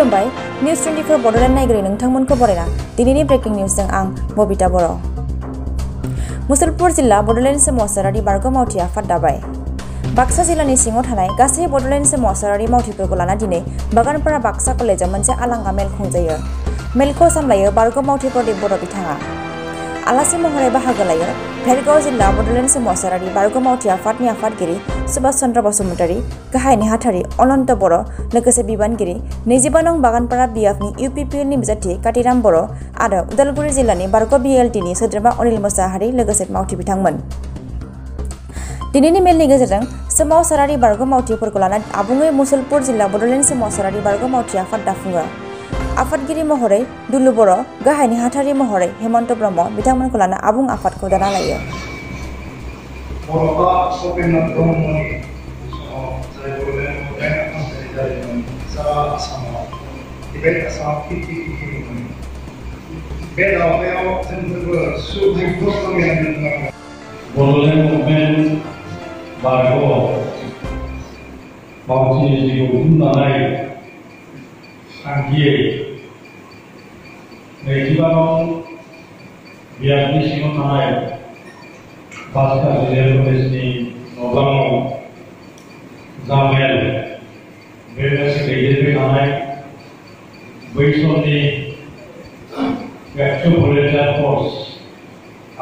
खुलुमबाय निउस 24 बड'लेण्ड नायगिरि नोंथांमोनखौ बरायना दिनैनि ब्रेकिं निउसजों आं बबिता बर'। मुसलपुर जिल्ला बड'लेण्ड सोमावसारारि बारग' मावथि आफाद दाबाय। बाक्सा जिल्लानि सिङाव थानाय गासै बड'लेण्ड सोमावसारारि मावथिफोरखौ लाना दिनै बागानपारा बाक्सा कलेजाव मोनसे आलांगा मेल खुंजायो। मेलखौ सामलायो बारग' मावथि प्रदीप बर' बिथाङा। आलासि महरै बाहागो लायो भेरगाव जिल्ला बड'लेण्ड सोमावसारारि बारग' मावथि आफादनि आफादगिरि सुभाष चन्द्र बसुमतारी, गाहाय नेहाथारि अनन्त बर', लोगोसे बिबानगिरि 25 नं बागानपारा बिएफनि इउपिपिएलनि बिजाथि कातिराम बर' आरो उदालगुरि जिल्लानि बारग' बिएलटिनि सोद्रोमा अनिल मोसाहारि लोगोसे मावथि बिथांमोन। दिनैनि मेलनि गेजेरजों सोमावसारारि बारग' मावथिफोरखौ लाना आबुङै मुसलपुर जिल्ला बड'लेण्ड सोमावसारारि बारग' मावथि आफाद दाफुङो। आफादगिरि महरै दुलु बर', गाहाय नेहाथारि महरै हेमन्त ब्रह्म बिथांमोनखौ लाना आबुं आफादखौ दाना लायो। बड'लेण्ड मुभमेन्ट बारग' मावथिनि जिउ खुंनाय थांखियै 25 नं बिएफनि सिङाव थानाय बाक्सा जिल्ला कलेजनि नगामाव जा मेल बे मेलखौ दैदेनबाय थानाय बै समनि एक्टिभ भलेन्टियार फर्स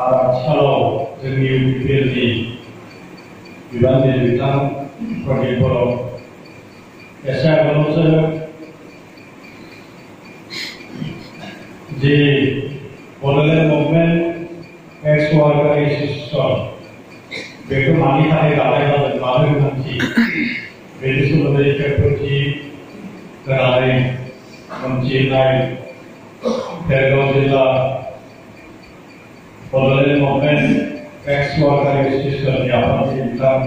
आरो आथिखालाव जोंनि इउपिपिएलनि बिबानगिरि बिथां प्रदीप बर' एसे आगोलावसो जि बड'लेण्ड मुभमेन्ट एक्स वार्कार एस'सिएशन बेखौ मानि थाखाय दानाय जादों, मानो गोनांथि बेनि सोमोन्दै खेबथि होनानै मोनथिनाय भेरगाव जिल्ला बड'लेण्ड मुभमेन्ट एक्स वार्कार एस'सिएशननि आफादगिरि बिथां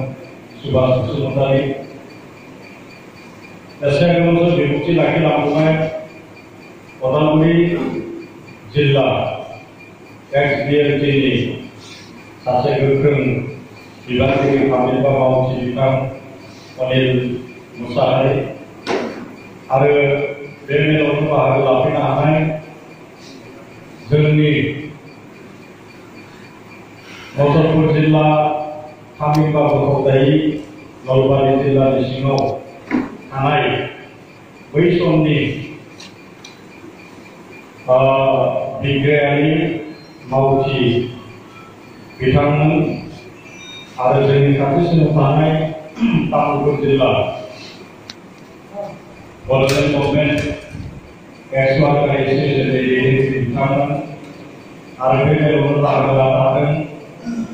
सुभाष बसुमतारी एसे आगोलावसो बिबुंथि लाखिलांबाय उदालगुरि जिल्ला एक्स बिएलटिनि सासे गोख्रों बिबानगिरि थामहिनबा मावथि बिथां अनिल मोसाहारि आरो बे मेलावनो बाहागो लाफैनो हानाय जोंनि मुसलपुर जिल्ला थामहिनबा गथ'दायि नलबारि जिल्लानि सिङाव थानाय बै समनि बिग्रायारि मावथि बिथांमोन आरो जोंनि खाथिसिनाव थानाय तामुलपुर जिल्ला बड'लेण्ड मुभमेन्ट एक्स वार्कार एस'सिएशननि दैदेनगिरि बिथांमोन आरो बे मेलावनो बाहागो लानो हादों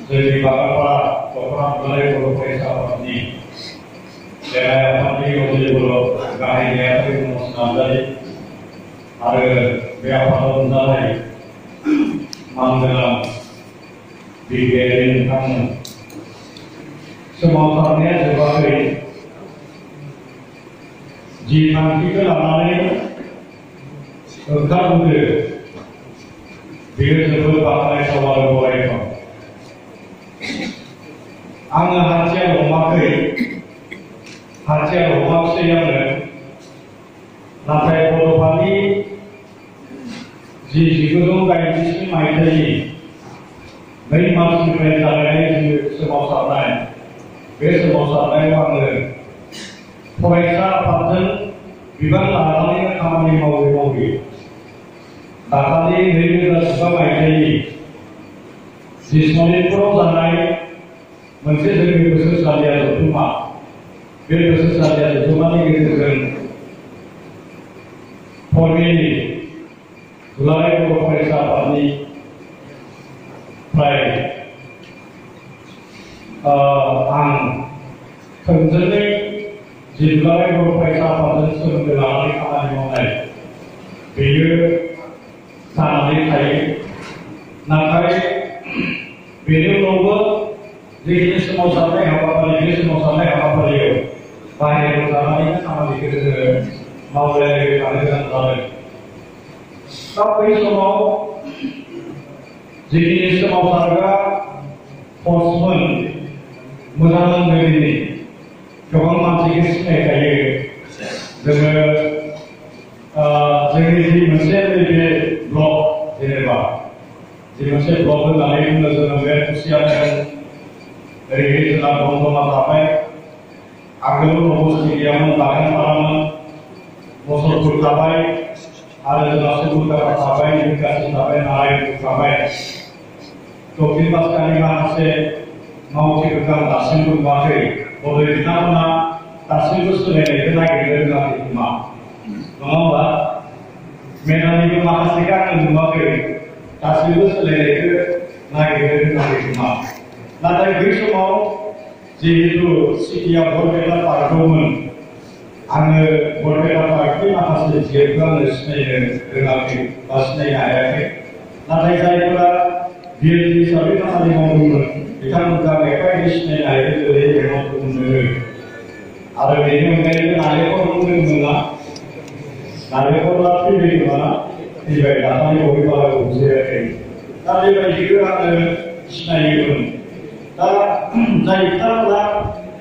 जोंनि बागानपारा दख'ना दुलाराय बर' फरायसा आफादनि गाहाय आफादगिरि अनिल बर', गाहाय नेहाथारि मनज नार्जारि आरो बे आफादाव नुजानाय मानगोनां बिग्रायारि नोंथांमोन। सोमावसारनाया जोबाखै, जि थांखिखौ लानानै ओंखारबोदो बेयो जोबोद बाख्नायथाव आरो बरायथाव। आङो हाथियार हमाखै, हाथियार हमाखसै आङो, नाथाय बड'फानि जि 1993 मायथाइनि 2 मार्चनिफ्राय जागायनाय जि सोमावसारनाय बे सोमावसारनायाव आङो फरायसा आफादजों बिबान लानानैनो खामानि मावै दाखालि 2015 मायथाइनि जि सनितपुराव जानाय मोनसे जोंनि बोसोरसालिया जथुम्मा, बे बोसोरसालिया जथुम्मानि गेजेरजों फर्मेलि दुलाराय बर' फरायसा आफादनिफ्राय आं थोंजोङै जि दुलाराय बर' फरायसा आफादजों सोमोन्दो लानानै खामानि मावनाय बेयो जानानै थायो। नाथाय बेनि उनावबो जिखिनि सोमावसारनाय हाबाफारि, बे सोमावसारनाय हाबाफारियाव बाहेरायाव थानानैनो खामानिखौ जोङो मावलायबाय थानो गोनां जादों। दा बै समाव जिखिनि सोमावसारग्रा फर्समोन मोजां नांगौनि गोबां मानसिखौ सिनायखायो जोङो डेभलप होनानै बुङो जोङो बे खुसियाजों ओरैहाय जोंहा दमदमा थाबाय आगोलाव न'बस्थि गैयामोन बागानपारामोन मसलपुर थाबाय आरो जोंहा सुबुरकाटा थाबाय निकासि थाबाय नारायणपुर थाबाय दक्षिण बाक्सानि माखासे मावथिफोरखौ आं दासिमबो नुवाखै बबे बिथांमोना दासिमबो सोलायनायखौ नागिरनो रोङाखै खोमा नङा होमबा मेधानिबो माखासेखौ आङो नुवाखै दासिमबो सोलायनायखौ नागिरनो रोङाखै खोमा नाथाय बै समाव जिहेतु सिटिया बरपेटा पार्कआवमोन आङो बरपेटा पार्कनि माखासे जेफोरखौ आङो सिनायनो रोङाखै बा सिनायनो हायाखै नाथाय जायफोरा बिएलटि हिसाबै खामानि मावदोंमोन बिथांमोनखौ आं एफा एनै सिनायनो हायो जेरै हेमन्त मोनो आरो बेनि अनगायैबो नालेंखर बुंदोंमोन ना नालेंखरा थैबाय नङा थैबाय दाखालि बबेबा बुजियाखै दा बेबायदिखौ आङो सिनायोमोन दा जाय बिथांमोना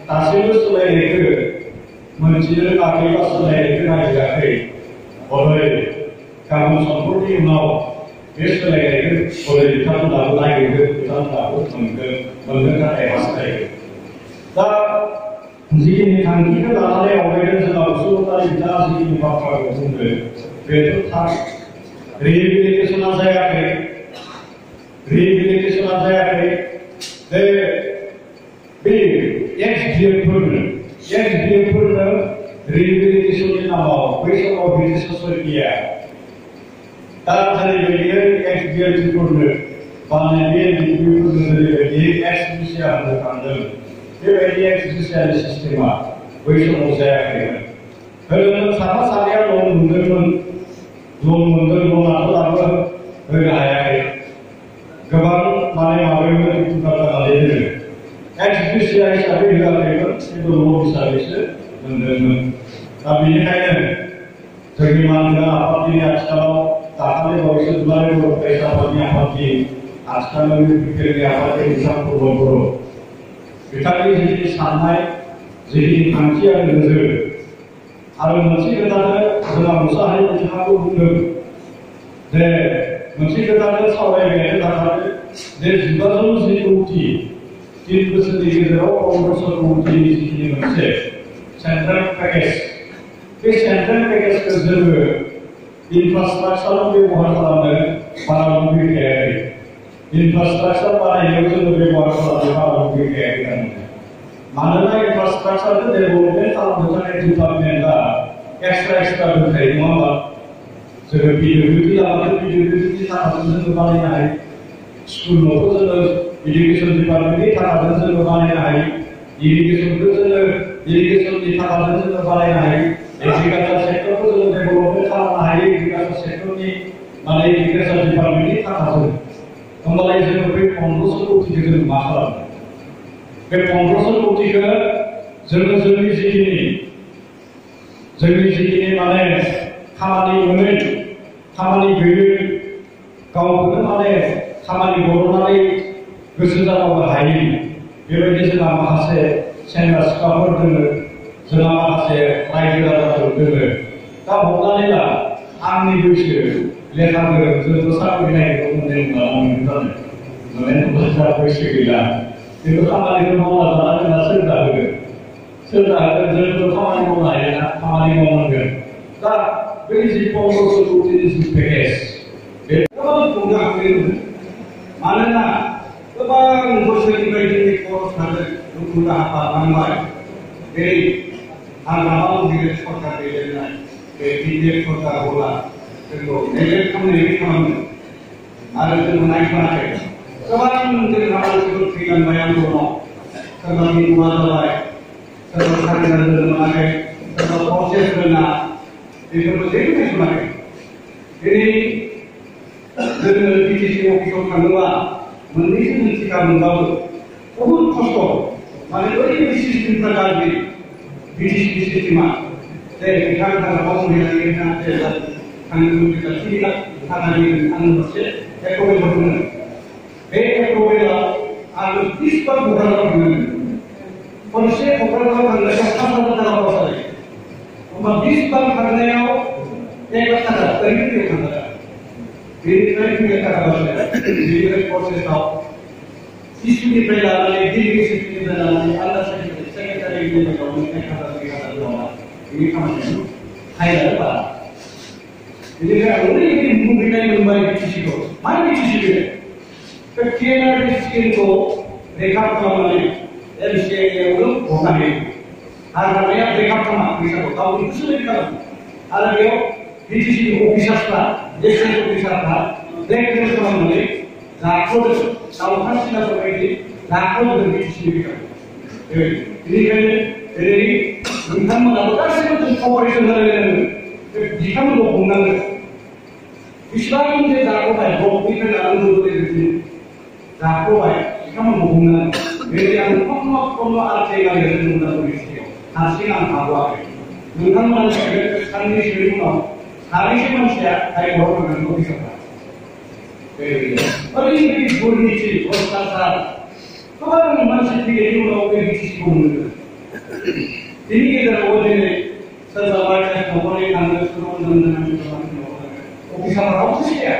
दासिमबो सोलायनायखौ मोनथिनो रोङाखै बा सोलायनायखौ नागिराखै हरै गाबोन समफोरनि उनाव बे सोलायनायखौ हरै बिथांमोनाबो नागिरगोन बिथांमोनाबो मोनगोन थाखाय हास्थायो दा जिखिनि थांखिखौ लानानै आवगायदों जोंहा बसुमतारी बिथाङा जिखिनि बाथ्राखौ बुंदों बेथ' थार रिहेबिलिटेसना जायाखै बे एक्स-डिएफफोरनो रिहेबिलिटेसननि नामाव बै समाव ब्रिटिश सरकारा दा जेरैबायदियै एक्स-डिएफफोरनो बानायनाय डिग्रिफोरनो जेरैबायदि एक्स-जुडिसिया होनो थांदों बेबायदि एक्स-जुडिसियानि सिस्टेमा बै समाव जायाखैमोन ओरैनो साफा सानैया लन मोनदों लनाथ' दाबो होनो हायाखै गोबां माने माबायावनो दुखुनां जानानै दोनो एक्स-जुडिसिया हिसाबै होआखैमोन खिन्थु लन हिसाबैसो मोनदोंमोन दा बेनिखायनो जोंनि मानगोनां आफादगिरि आथिखालाव दाखालि बावैसो दुलाराय बर' फरायसा आफादनि आफादगिरि आथिखालाव बिफिएलनि आफादगिरि बिथां प्रमद बर' बिथांनि जिखिनि साननाय जिखिनि थांखि आरो नोजोर आरो मोनसे खोथाखौ जोंहा मुसाहारि बिथाङाबो बुंदों जे मोनसे खोथाखौ सावरायनायानो जाखादों जे 15 कौटि 3 बोसोरनि गेजेराव 15 कौटिनि जिखिनि मोनसे सेन्ट्रेल पेकेज बे सेन्ट्रेल पेकेजखौ जोङो इनफ्रास्ट्राक्चाराव बेबहार खालामनो बारा लुबैखायाखै इनफ्रास्ट्राक्चार बानायनायाव जोङो बेबहार खालामनो बारा लुबैखायाखै मानोना इनफ्रास्ट्राक्चारखौ डेभेलपमेन्ट खालामनो थाखाय डिपार्टमेन्टआ एक्सट्रा दोनखायो नङा होमबा जोङो पिडब्लिउडि लानानै पिडब्लिउडिनि थाखाजों जोङो बानायनो हायो स्कुल न'खौ जोङो इडुकेसन डिपार्टमेन्टनि थाखाजों जोङो बानायनो हायो इरिगेसनखौ जोङो इरिगेसननि थाखाजों जोङो बानायनो हायो एग्रिकालचार सेक्टरखौ जोङो डेभेलपमेन्ट खालामनो हायो एग्रिकालचार सेक्टरनि माने एग्रिकालचार डिपार्टमेन्टनि थाखाजों होमबालाय जोङो बे 1500 कौटिखौ जों मा खालामो बे 1500 कौटिखौ जोङो जोंनि जिखिनि माने खामानि मोनै खामानि गैयै गावखौनो माने खामानि बरननानै गोसो जाबाबो हायै बेबायदि जोंहा माखासे सेंग्रा सिख्लाफोर दोङो जोंहा माखासे रायजो राजाफोर दोङो दा हमनानै ला आंनि बैसो लेखा गोरों जोंथ' साख्रि नागिरनो मोननाय नङा आंनि मोजां बैसो गैला खिन्थु खामानिखौ मावना जाना जोंहा सोर जाहोगोन जोंथ' खामानि मावनो हायोना खामानि मावनांगोन दा बै जि 1500 कौटिनि जि पेकेज बे गोबां बुंनो हागोन मानोना गोबां बोसोरनिफ्राय जोंनि खरस थादों दुखु दाहा नांबाय बे हाग्रामा मन्दिर सरकार दैदेननाय बे बिजेपि सरकार होला जोंखौ नेग्लेक्ट खालामनो आरो जों नायफानाखै गोबां जोंहा मानसिफोर थैलांबाय आन्दलनाव सोरबा बिमुवा जाबाय सोरबा साख्रि होनो मोनाखै सोरबा प्रसेस रोङा बेफोरखौ जेबो नायसनाखै दिनै जोङो बिटिसि अफिसाव थाङोबा मोननैसो मिथिखा मोनबाबो बहुद खस्थ' माने ओरैबायदि सिस्टेमफ्रा गाज्रि बिटिसि सिस्टेमा जे बिथां हाग्रामा महिलानि थांनो लुबैगा थानानै आंनो मोनसे एप्रभेल हरदोंमोन बे एप्रभेलाव आङो 30 बार क'क्राझाराव थांदोंमोन खनसे क'क्राझाराव थांनायाव 5,000 थाखा खरस जायो होमबा 20 बार थांनायाव 1 लाख थाखा ओरैनो थांदों बेनिफ्राय 2 लाख थाखा डिलिभारि प्रसेसआव सिसुनिफ्राय लानानै डिलिभारि सिस्टेमनिफ्राय लानानै आलादा सेक्रेटारि लेभेलाव 1,000 दङ बेनि खामानिया फाइलानो बारा बेनिफ्राय आं ओरैबायदि मुगैनाय मोनबाय बिटिसिखौ मा बिटिसि बे केनार स्किमखौ रेकर्ड खालामनानै एमसिआइआवनो हरनानै हाग्रामाया रेकर्ड खालामा फैसाखौ गावनि गोसो बायदि खालामो आरो बेयाव बिटिसिनि अफिसार्सफ्रा डिस्ट्रिक्ट अफिसारफ्रा ब्लेकमेल खालामनानै जाख्ल'दों दावहा सिनाफोर बायदि जाख्ल'दों बिटिसिनि बिखाखौ बेनिखायनो दिनै नोंथांमोनाबो गासैबो जों कपारेसन रायलायनांगोन बिथांमोनखौ हमनांगोन बेसेबां जे जाख्ल'बाय ब्लकनिफ्राय लानानै गोदोनिफ्राय जाख्ल'बाय बिथांमोनखौ हमनांगोन बेबायदि आं खम आरथाय नागिरदों उदालगुरि डिस्ट्रिक्टआव हारसिं आं हाग'वाखै नोंथांमोना साननैसोनि उनाव सानैसो मानसिया हाइकर्टआव थांनांगौ अफिसारफ्रा ओरैबायदि दुर्निथि भ्रष्टाचार गोबां मानसि थैनायनि उनाव बे बिटिसिखौ मोनगोन बेनि गेजेरावबो दिनै सोरबा न'खरनि थाङो सोरबा अफिसारफ्रा रावबो फैया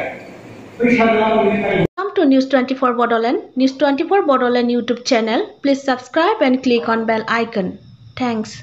फैसाजों Welcome to News 24 Bodoland. News 24 Bodoland YouTube channel. Please subscribe and click on bell icon. Thanks.